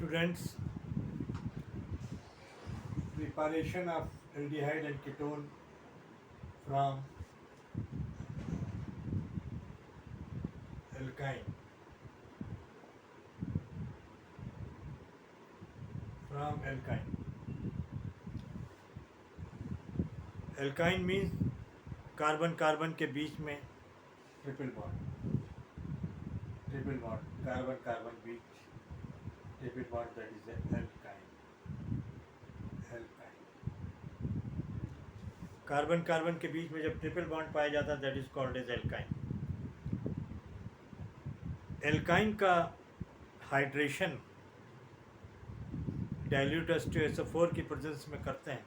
Students, preparation of aldehyde and ketone from alkyne. From alkyne. Alkyne means carbon carbon के बीच में triple bond. Triple bond, carbon carbon बीच triple bond, that is alkyne. Alkyne. Carbon carbon के बीच में जब triple bond पाया जाता है that is called as alkyne. Alkyne का हाइड्रेशन डाइल्यूट H2SO4 की प्रेजेंस में करते हैं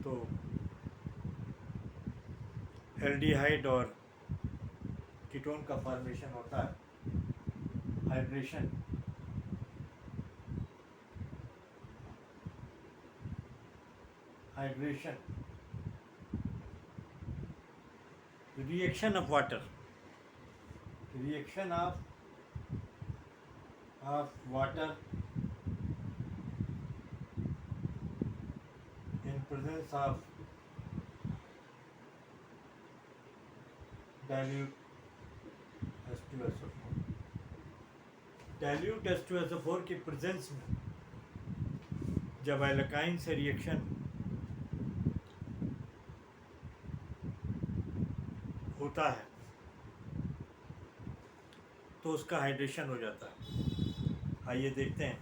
तो एल्डिहाइड और कीटोन का फॉर्मेशन होता है. Hydration reaction of water, reaction of water in presence of dilute H2SO4. dilute H2SO4 की प्रेजेंस में जब एल्काइन से रिएक्शन होता है तो उसका हाइड्रेशन हो जाता है. आइए देखते हैं.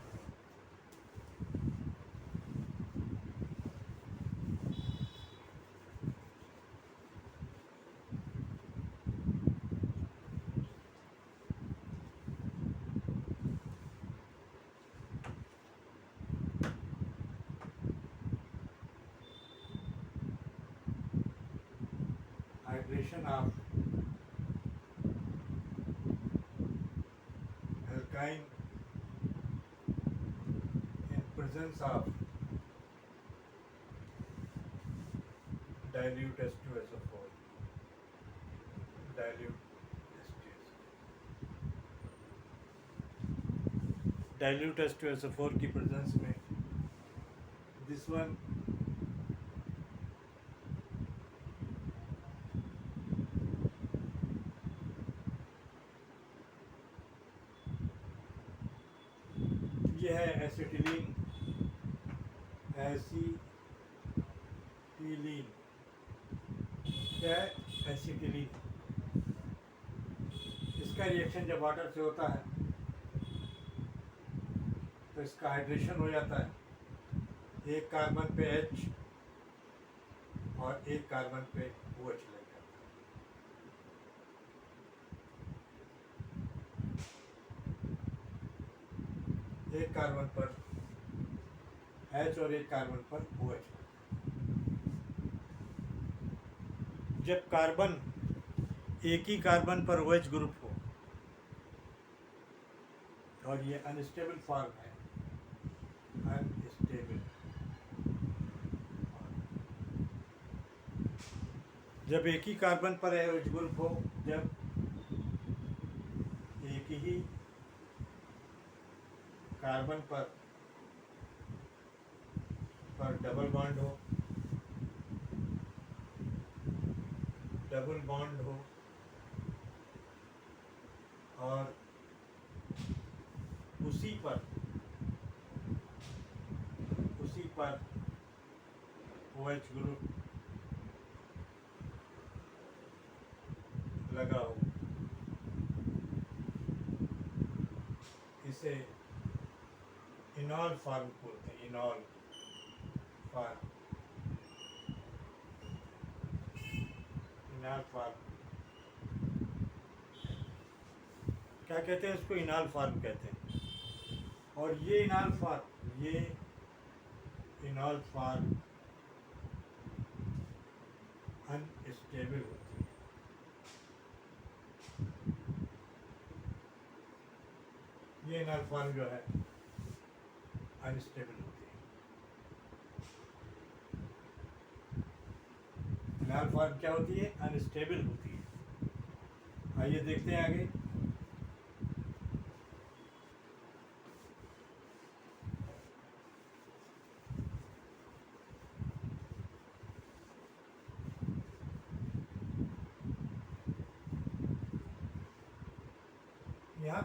Hydration of alkyne in presence of dilute H2SO4. dilute H2SO4 की प्रेजेंस में दिस वन ये है एसिटिलीन. क्या है? एसिटिलीन. इसका रिएक्शन जब वाटर से होता है तो इसका हाइड्रेशन हो जाता है. एक कार्बन पे H और एक कार्बन पे OH लग जाता है. एक कार्बन पर H और एक कार्बन पर OH. जब कार्बन एक ही कार्बन पर OH ग्रुप हो और ये अनस्टेबल फॉर्म है, अनस्टेबल. जब एक ही कार्बन पर OH ग्रुप हो, जब एक ही कार्बन पर डबल बॉन्ड हो, और उसी पर OH ग्रुप लगा हो, इसे इनॉल फॉर्म बोलते हैं. इनॉल फॉर्म. क्या कहते हैं इसको? इनॉल फॉर्म कहते हैं. और ये इनॉल फॉर्म अनस्टेबल होती है. ये इनॉल फॉर्म जो है अनस्टेबल होती है. इनॉल फॉर्म क्या होती है? अनस्टेबल होती है. आइए देखते हैं आगे.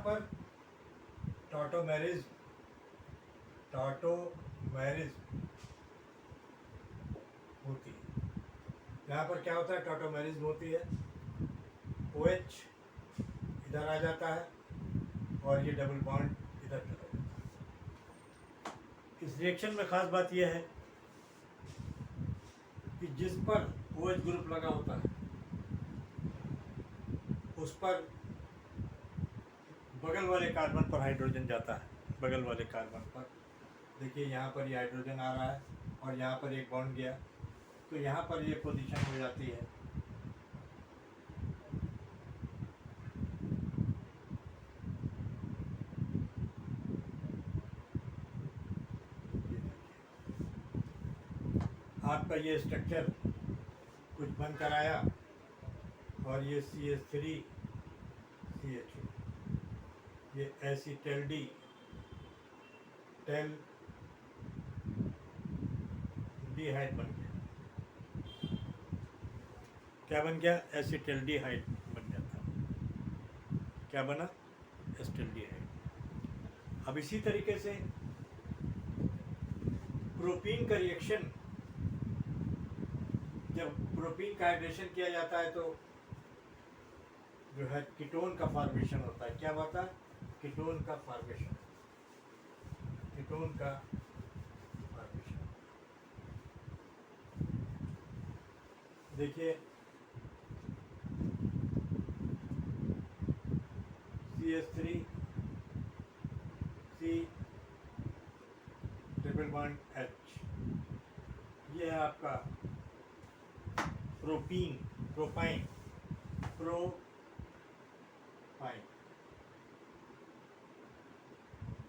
पर टॉटोमेरिज्म होती है। यहाँ पर क्या होता है, टॉटोमेरिज्म होती है, OH इधर आ जाता है और ये डबल बॉन्ड इधर चला जाता है। इस रिएक्शन में खास बात यह है कि जिस पर OH ग्रुप लगा होता है उस पर बगल वाले कार्बन पर हाइड्रोजन जाता है, बगल वाले कार्बन पर। देखिए यहाँ पर ये हाइड्रोजन आ रहा है और यहाँ पर एक बॉन्ड गया, तो यहाँ पर ये पोजीशन हो जाती है। आपका ये स्ट्रक्चर कुछ बन कर आया और ये CH3 CHO, ये एसिटल्डी हाइड बन गया। क्या बन गया? एसिटल्डीहाइड बन जाता। क्या बना? एसिटल्डीहाइड। अब इसी तरीके से प्रोपीन का रिएक्शन, जब प्रोपीन का हाइड्रेशन किया जाता है तो जो है कीटोन का फॉर्मेशन होता है। क्या होता है? कीटोन का फॉर्मेशन। देखिए CH3 C triple bond H, ये है आपका प्रोपाइन।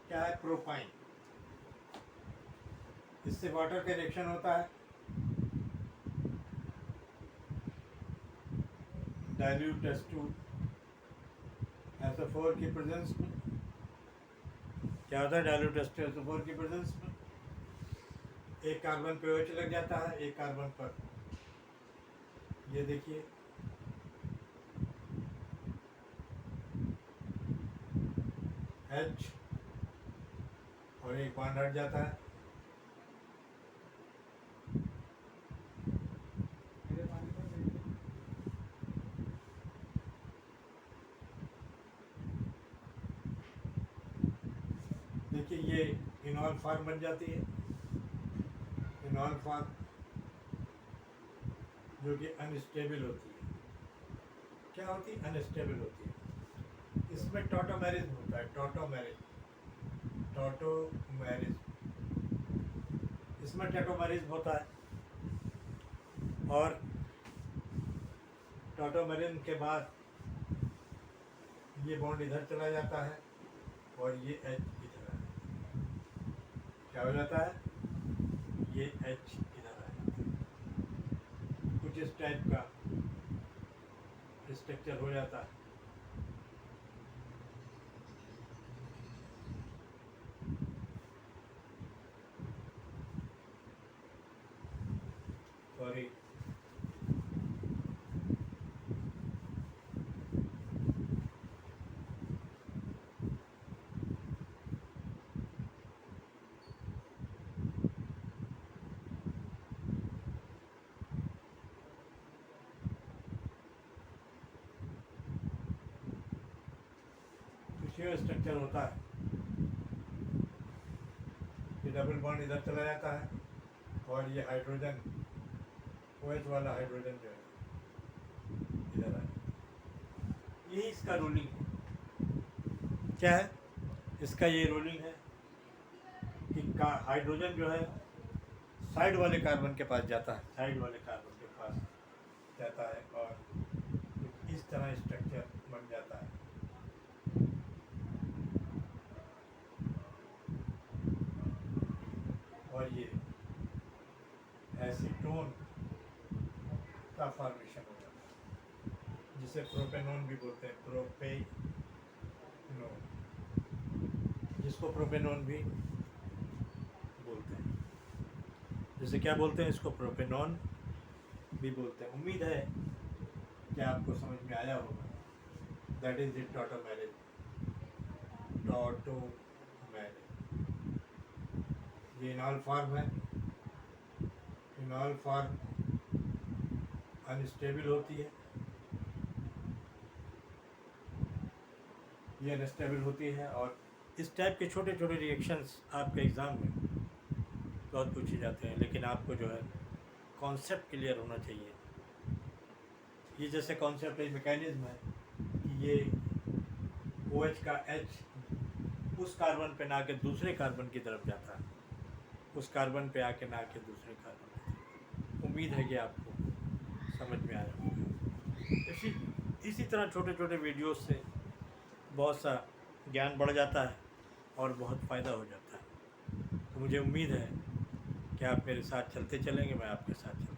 क्या है? प्रोपाइन। इससे वाटर का रिएक्शन होता है डाइल्यूट H2 SO4 की प्रेजेंस में। क्या होता है? डाइल्यूट H2 SO4 की प्रेजेंस में एक कार्बन पे OH लग जाता है, एक कार्बन पर ये देखिए H और एक बॉन्ड हट जाता है। देखिए ये इनॉल फॉर्म बन जाती है। इनॉल फॉर्म जो कि अनस्टेबल होती है। क्या होती है? अनस्टेबल होती है। इसमें टॉटोमेरिज्म होता है। इसमें टॉटोमेरिज्म होता है और टॉटोमेरिज्म के बाद ये बॉन्ड इधर चला जाता है और ये H इधर आ जाता है। क्या हो जाता है? ये H इधर आ जाता है। कुछ इस टाइप का स्ट्रक्चर हो जाता है। सॉरी, शेयर स्ट्रक्चर होता है। ये डबल बॉन्ड इधर चला जाता है और ये हाइड्रोजन OH वाला हाइड्रोजन जो है इधर आ, यही इसका रोलिंग है। क्या है इसका? ये रोलिंग है कि हाइड्रोजन जो है साइड वाले कार्बन के पास जाता है, साइड वाले कार्बन के पास जाता है और इस तरह स्ट्रक्चर बन जाता है। और ये एसीटोन का फॉर्मेशन हो जाता है, जिसे प्रोपेनोन भी बोलते हैं। जिसको प्रोपेनोन भी बोलते हैं। जैसे क्या बोलते हैं इसको? प्रोपेनोन भी बोलते हैं। उम्मीद है कि आपको समझ में आया होगा। That is it tautomerism. Tautomeric. ये इनॉल फॉर्म है। इनॉल फॉर्म अनस्टेबल होती है, ये अनस्टेबल होती है। और इस टाइप के छोटे छोटे रिएक्शंस आपके एग्ज़ाम में बहुत पूछे जाते हैं, लेकिन आपको जो है कॉन्सेप्ट क्लियर होना चाहिए। ये जैसे कॉन्सेप्ट एक मैकेनिज्म है कि ये OH का H उस कार्बन पे ना के दूसरे कार्बन की तरफ जाता है, उस कार्बन पे आके ना के दूसरे कार्बन की तरफ। उम्मीद है कि आपको समझ में आया होगा। इसी तरह छोटे छोटे वीडियोस से बहुत सा ज्ञान बढ़ जाता है और बहुत फ़ायदा हो जाता है। तो मुझे उम्मीद है कि आप मेरे साथ चलते चलेंगे, मैं आपके साथ चलूँगा।